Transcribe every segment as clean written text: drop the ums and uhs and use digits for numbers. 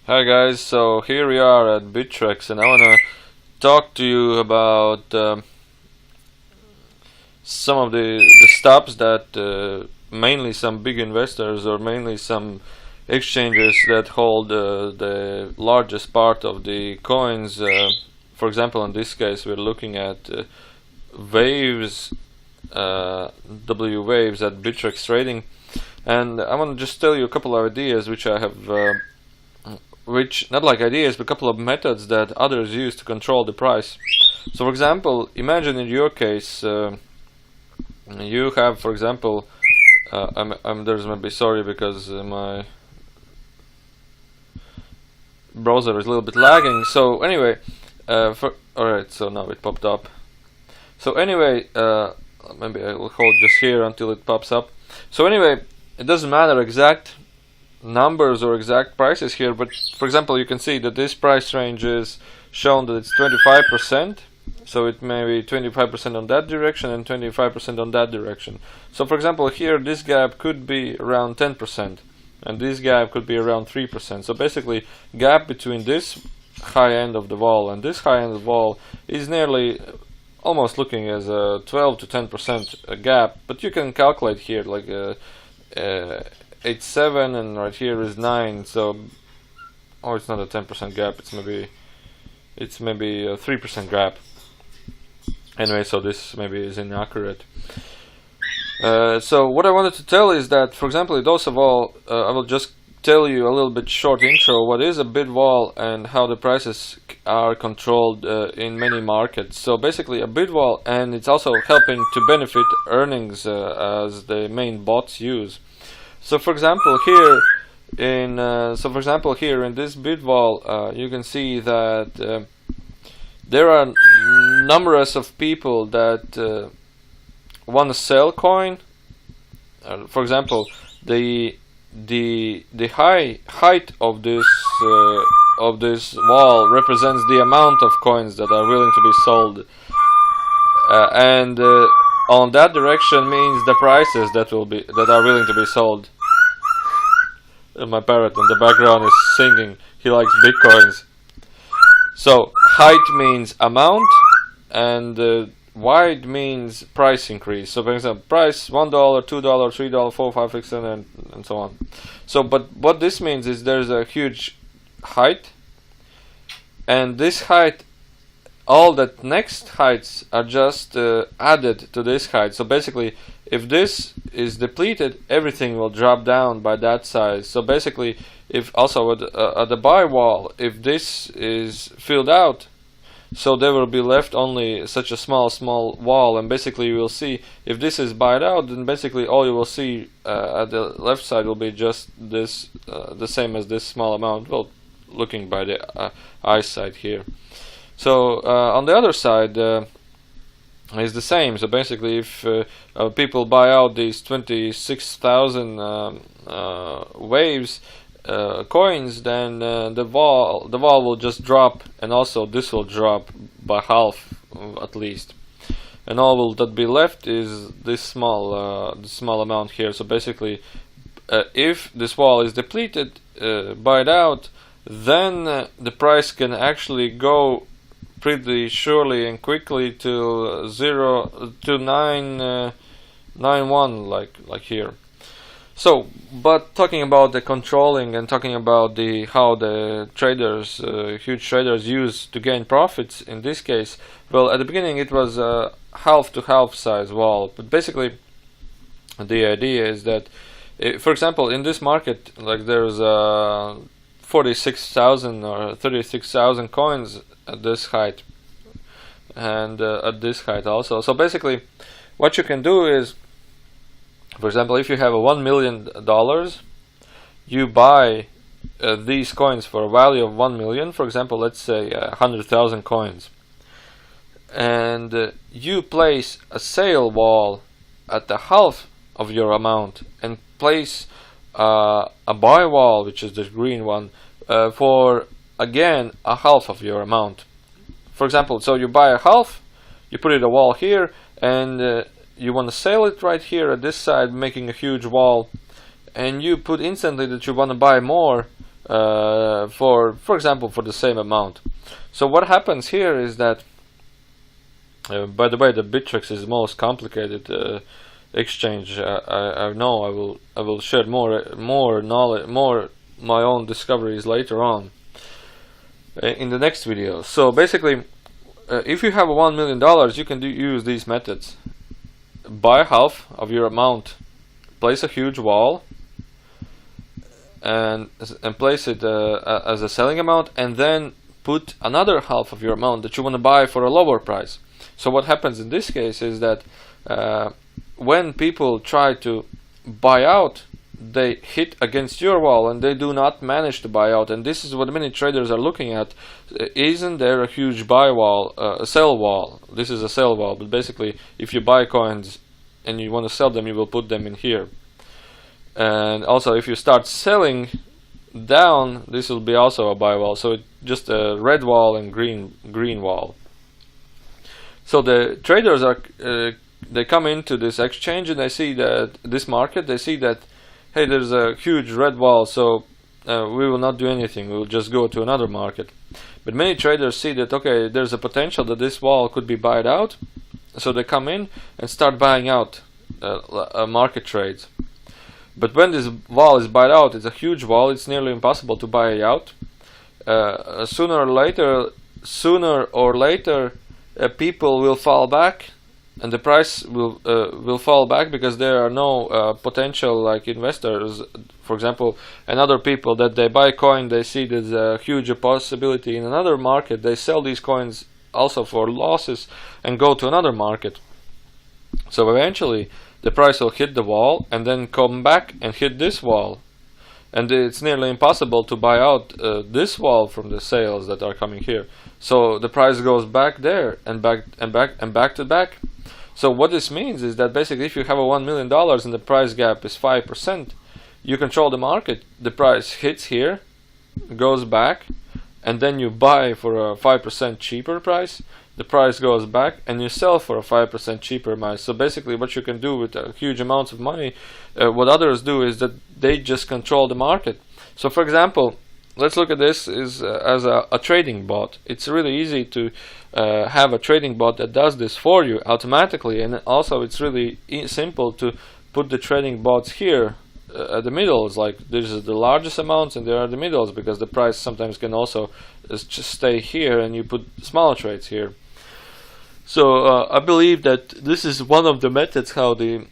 Hi guys, so here we are at Bittrex and I want to talk to you about some of the stops that mainly some big investors or mainly some exchanges that hold the largest part of the coins. For example, in this case we're looking at waves, W waves at Bittrex trading, and I want to just tell you a couple of ideas which I have which, not like ideas, but a couple of methods that others use to control the price. So for example, imagine in your case you have, for example, there's maybe, sorry, because my browser is a little bit lagging. So anyway, alright, so now it popped up. So anyway, maybe I will hold just here until it pops up. So anyway, it doesn't matter exact numbers or exact prices here, but for example you can see that this price range is shown that it's 25%, so it may be 25% on that direction and 25% on that direction. So for example here this gap could be around 10% and this gap could be around 3%. So basically gap between this high end of the wall and this high end of the wall is nearly almost looking as a 12 to 10% gap, but you can calculate here like it's 7 and right here is 9, so it's not a 10% gap, it's maybe a 3% gap. Anyway, so this maybe is inaccurate. So what I wanted to tell is that, for example, those of all, I will just tell you a little bit short intro what is a bid wall and how the prices are controlled in many markets. So basically a bid wall, and it's also helping to benefit earnings as the main bots use. So for example here in this bid wall you can see that there are numerous of people that want to sell coin. For example, the height of this wall represents the amount of coins that are willing to be sold, and on that direction means the prices that are willing to be sold. My parrot in the background is singing. He likes Bitcoins. So height means amount, and wide means price increase. So for example, price $1, $2, $3, $4, $5, $6, $7, and so on. So, but what this means is there's a huge height, and this height, all that next heights are just added to this height. So basically, if this is depleted, everything will drop down by that size. So basically, if also at the buy wall, if this is filled out, so there will be left only such a small wall, and basically you will see if this is buyed out, then basically all you will see at the left side will be just this, the same as this small amount. Well, looking by the eyesight here. So on the other side is the same. So basically, if people buy out these 26,000 waves coins, then the wall will just drop, and also this will drop by half at least, and all that be left is this small amount here. So basically, if this wall is depleted, buyed out, then the price can actually go pretty surely and quickly to 991 like here. So, but talking about the controlling and talking about how the traders, huge traders, use to gain profits in this case, well, at the beginning it was a half to half size wall, but basically the idea is that, for example, in this market, like there's 46,000 or 36,000 coins at this height, and at this height also. So basically what you can do is, for example, if you have a $1 million, you buy these coins for a value of 1 million, for example, let's say 100,000 coins, and you place a sale wall at the half of your amount, and place a buy wall, which is the green one, for again a half of your amount. For example, so you buy a half, you put it a wall here, and you want to sell it right here at this side, making a huge wall, and you put instantly that you want to buy more, for example, for the same amount. So what happens here is that, by the way, the Bittrex is the most complicated exchange I know. I will share more knowledge, more my own discoveries later on in the next video. So basically, if you have $1 million, you can use these methods. Buy half of your amount, place a huge wall, and place it as a selling amount, and then put another half of your amount that you want to buy for a lower price. So what happens in this case is that when people try to buy out, they hit against your wall and they do not manage to buy out. And this is what many traders are looking at. Isn't there a huge buy wall, a sell wall? This is a sell wall, but basically if you buy coins and you want to sell them, you will put them in here. And also if you start selling down, this will be also a buy wall. So it's just a red wall and green wall. So the traders are they come into this exchange and they see that this market, they see that, hey, there's a huge red wall, so we will not do anything, we will just go to another market. But many traders see that, okay, there's a potential that this wall could be bought out, so they come in and start buying out market trades. But when this wall is bought out, it's a huge wall, it's nearly impossible to buy it out. Sooner or later people will fall back, and the price will fall back, because there are no potential like investors, for example, and other people that they buy coin, they see there's a huge possibility in another market, they sell these coins also for losses and go to another market. So eventually the price will hit the wall and then come back and hit this wall, and it's nearly impossible to buy out this wall from the sales that are coming here. So the price goes back there and back and back and back to back. So what this means is that basically if you have a $1 million and the price gap is 5%, you control the market. The price hits here, goes back, and then you buy for a 5% cheaper price. The price goes back and you sell for a 5% cheaper price. So basically what you can do with huge amounts of money, what others do is that they just control the market. So for example, let's look at this as a trading bot. It's really easy to have a trading bot that does this for you automatically, and also it's really simple to put the trading bots here at the middles. Like this is the largest amounts and there are the middles, because the price sometimes can also just stay here and you put smaller trades here. So I believe that this is one of the methods how the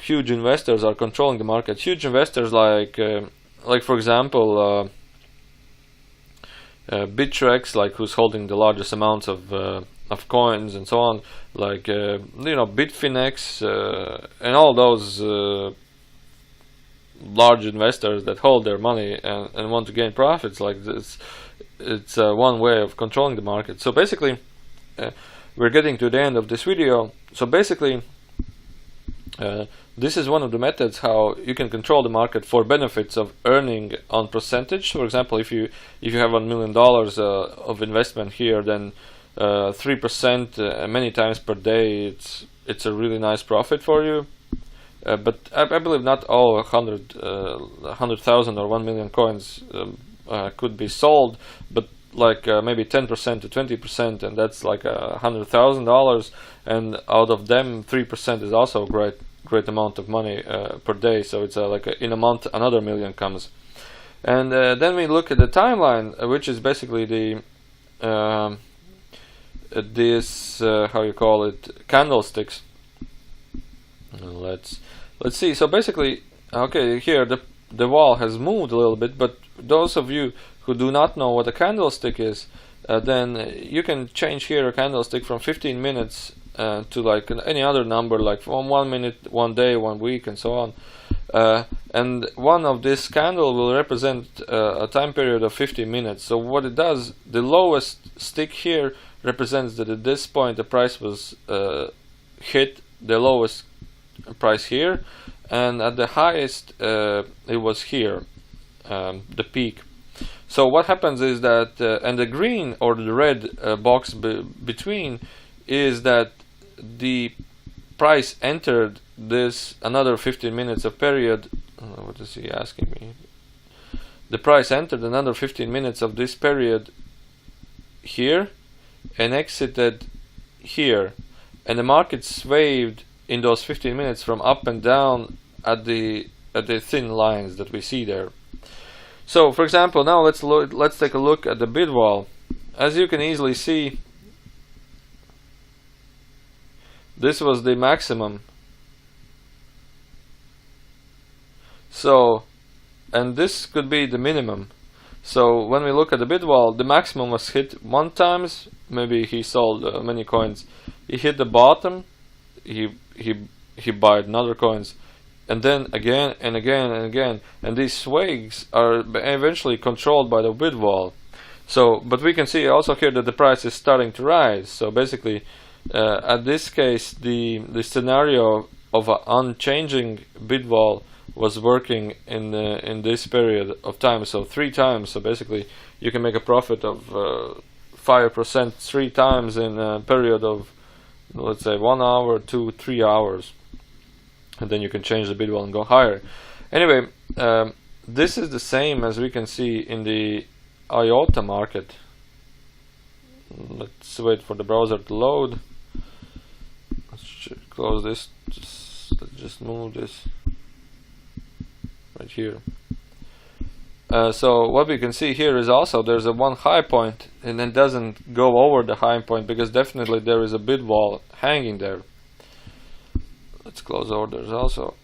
huge investors are controlling the market. Huge investors like for example Bittrex, like who's holding the largest amounts of coins and so on, like Bitfinex and all those large investors that hold their money and want to gain profits. Like this, it's one way of controlling the market. So basically, we're getting to the end of this video. So basically, this is one of the methods how you can control the market for benefits of earning on percentage. For example, if you have $1 million of investment here, then 3% many times per day, it's a really nice profit for you. But I believe not all 100,000 or 1 million coins could be sold, but like maybe 10% to 20%, and that's like $100,000, and out of them 3% is also a great amount of money per day. So it's like in a month another million comes. And then we look at the timeline, which is basically the this how you call it, candlesticks. Let's see. So basically, okay, here the wall has moved a little bit, but those of you who do not know what a candlestick is, then you can change here a candlestick from 15 minutes to like any other number, like from 1 minute, 1 day, 1 week, and so on. And one of this candle will represent a time period of 50 minutes. So what it does, the lowest stick here represents that at this point the price was hit the lowest price here, and at the highest it was here, the peak. So what happens is that and the green or the red box between is that the price entered this another 15 minutes of period. What is he asking me? the price entered another 15 minutes of this period here and exited here, and the market swayed in those 15 minutes from up and down at the thin lines that we see there. So for example, now let's take a look at the bid wall. As you can easily see, this was the maximum. So, and this could be the minimum. So when we look at the bid wall, the maximum was hit one times. Maybe he sold many coins. He hit the bottom. He bought another coins, and then again and again and again. And these sways are eventually controlled by the bid wall. So, but we can see also here that the price is starting to rise. So basically, at this case, the scenario of an unchanging bid wall was working in this period of time. So 3 times. So basically, you can make a profit of 5% 3 times in a period of, let's say, 1 hour, 2, 3 hours, and then you can change the bid wall and go higher. Anyway, this is the same as we can see in the IOTA market. Let's wait for the browser to load. Let's close this. Let's just move this right here. So what we can see here is also there's a one high point, and it doesn't go over the high point because definitely there is a bid wall hanging there. Let's close orders also.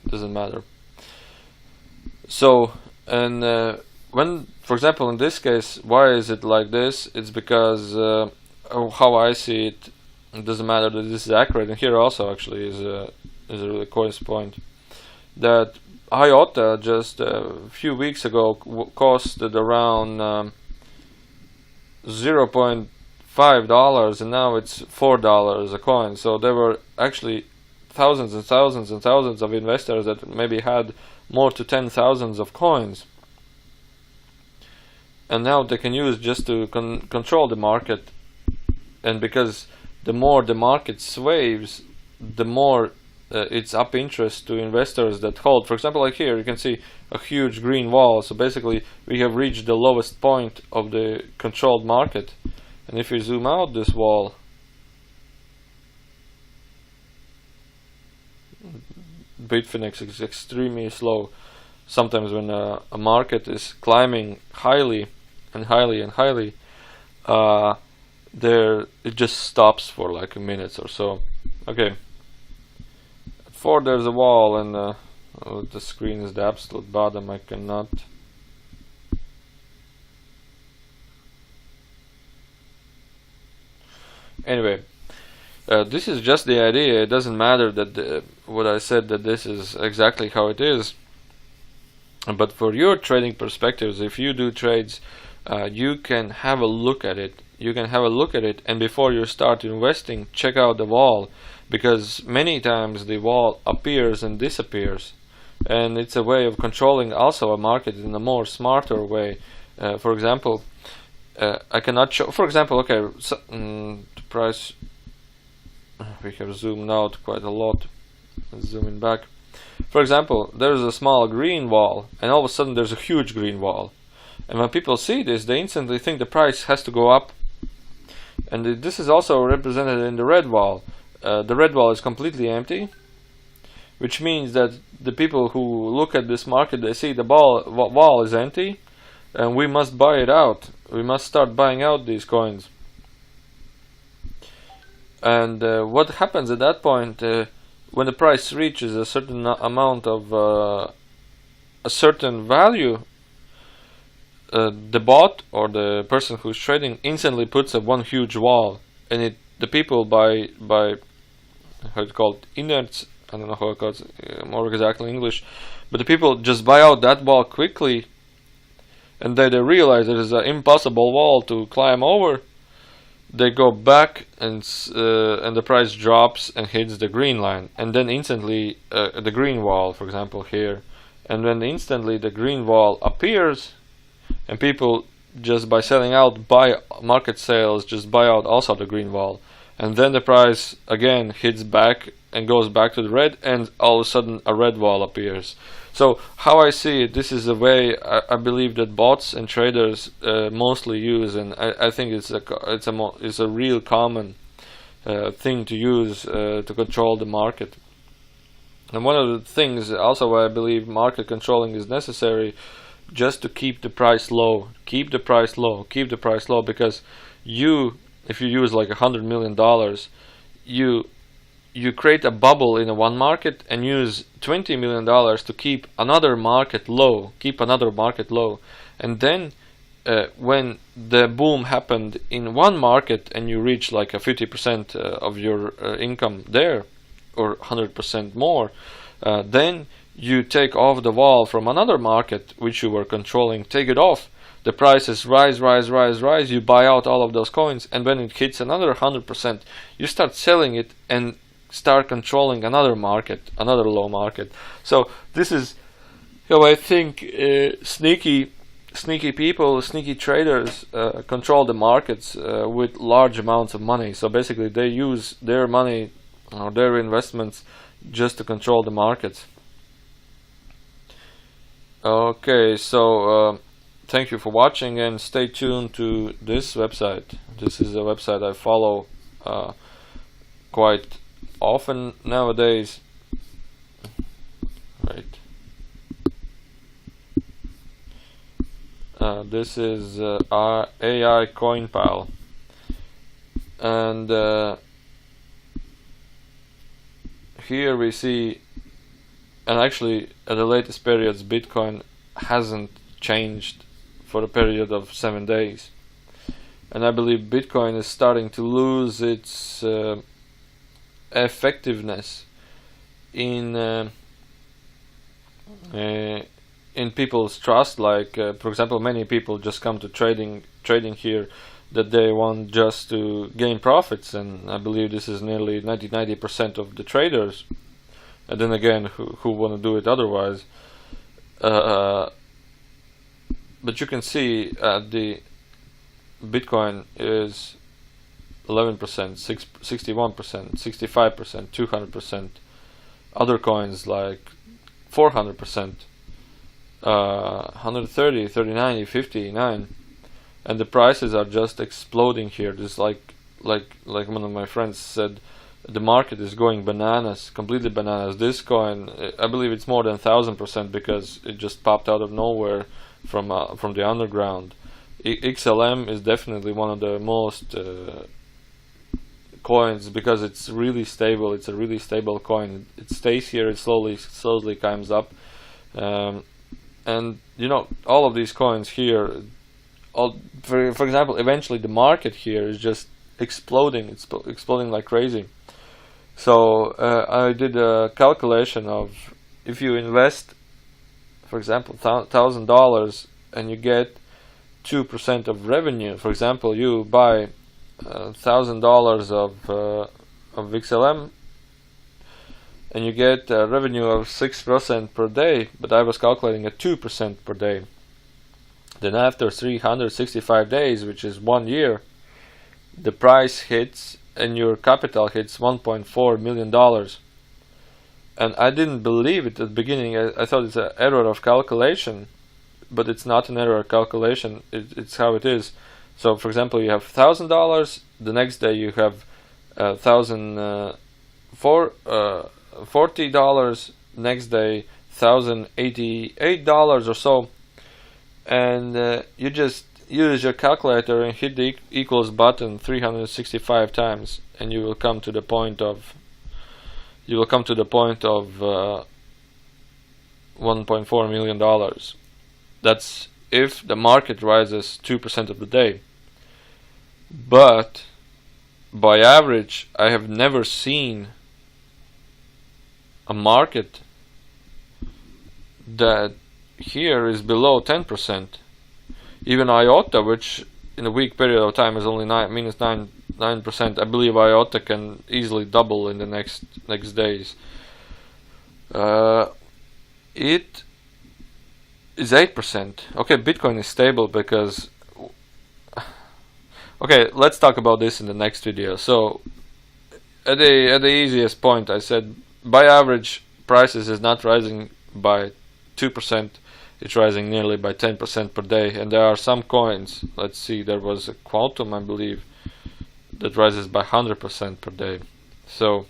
Doesn't matter. So, and when, for example, in this case, why is it like this? It's because how I see it, it doesn't matter that this is accurate. And here also actually is a really course point that IOTA just a few weeks ago costed around $0.5, and now it's $4 a coin. So there were actually thousands and thousands and thousands of investors that maybe had more to 10,000 of coins, and now they can use just to control the market. And because the more the market sways, the more it's up interest to investors that hold. For example, like here you can see a huge green wall. So basically we have reached the lowest point of the controlled market, and if we zoom out this wall, Bitfinex is extremely slow. Sometimes when a market is climbing highly and highly and highly, there it just stops for like a minute or so. Okay, at 4 there's a wall, and the screen is the absolute bottom. I cannot. Anyway, this is just the idea. It doesn't matter that what I said, that this is exactly how it is. But for your trading perspectives, if you do trades, you can have a look at it. You can have a look at it, and before you start investing, check out the wall, because many times the wall appears and disappears, and it's a way of controlling also a market in a more smarter way. For example, I cannot show. For example, okay, so, the price. We have zoomed out quite a lot. Let's zoom in back. For example, there's a small green wall, and all of a sudden there's a huge green wall. And when people see this, they instantly think the price has to go up. And this is also represented in the red wall. The red wall is completely empty, which means that the people who look at this market, they see the wall is empty, and we must buy it out. We must start buying out these coins. And what happens at that point, when the price reaches a certain amount of a certain value, the bot or the person who's trading instantly puts up one huge wall, and the people by how it's called, inerts, I don't know how it's more exactly in English, but the people just buy out that wall quickly, and then they realize it is an impossible wall to climb over. They go back, and the price drops and hits the green line, and then instantly the green wall, for example here, and then instantly the green wall appears, and people just by selling out, buy market sales, just buy out also the green wall, and then the price again hits back and goes back to the red, and all of a sudden a red wall appears. So how I see it, this is a way I believe that bots and traders mostly use, and I think it's a real common thing to use to control the market. And one of the things also why I believe market controlling is necessary, just to keep the price low, keep the price low, because if you use like $100 million, you create a bubble in one market and use $20 million to keep another market low, and then when the boom happened in one market and you reach like a 50% of your income there, or 100% more, then you take off the wall from another market which you were controlling, take it off, the prices rise, you buy out all of those coins, and when it hits another 100%, you start selling it and start controlling another market, another low market. So this is how I think sneaky people, sneaky traders control the markets with large amounts of money. So basically they use their money or their investments just to control the markets. Okay, so thank you for watching, and stay tuned to this website. This is a website I follow quite often nowadays. Right. This is AiCoinPal, and here we see, and actually at the latest periods Bitcoin hasn't changed for a period of 7 days, and I believe Bitcoin is starting to lose its effectiveness in people's trust. Like for example, many people just come to trading here that they want just to gain profits, and I believe this is nearly 90% of the traders, and then again who want to do it otherwise. But you can see the Bitcoin is 11%, 61%, 65%, 200%. Other coins like 400%, 130, 39, 59, and the prices are just exploding here. Just like one of my friends said, the market is going bananas, completely bananas. This coin, I believe it's more than 1,000% because it just popped out of nowhere from the underground. XLM is definitely one of the most coins because it's really stable. It's a really stable coin. It stays here. It slowly climbs up, and you know, all of these coins here. For example, eventually the market here is just exploding. It's exploding like crazy. So I did a calculation of, if you invest, for example, $1,000 and you get 2% of revenue. For example, you buy $1,000 of XLM and you get a revenue of 6% per day, but I was calculating at 2% per day. Then after 365 days, which is 1 year, the price hits and your capital hits $1.4 million. And I didn't believe it at the beginning. I thought it's an error of calculation, but it's not an error of calculation. It's how it is. So for example, you have $1,000, the next day you have $1,040, next day $1,088 or so, and you just use your calculator and hit the equals button 365 times, and you will come to the point of $1.4 million. That's if the market rises 2% of the day. But by average, I have never seen a market that here is below 10%. Even IOTA, which in a week period of time is only minus 9%, I believe IOTA can easily double in the next days. It is 8%. Okay, Bitcoin is stable because... Okay, let's talk about this in the next video. So, the easiest point, I said by average prices is not rising by 2%, it's rising nearly by 10% per day. And there are some coins, let's see, there was a Quantum, I believe, that rises by 100% per day. So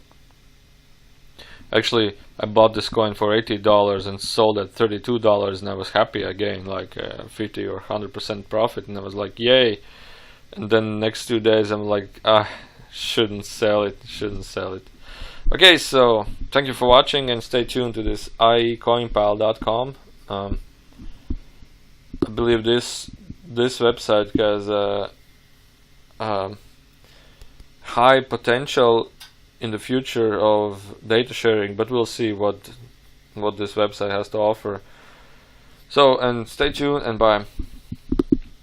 actually I bought this coin for $80 and sold at $32, and I was happy. I gained like 50 or 100% profit, and I was like, yay. And then next 2 days I'm like, shouldn't sell it. Okay, so thank you for watching, and stay tuned to this AiCoinPal.com. I believe this website has high potential in the future of data sharing, but we'll see what this website has to offer. So, and stay tuned, and bye.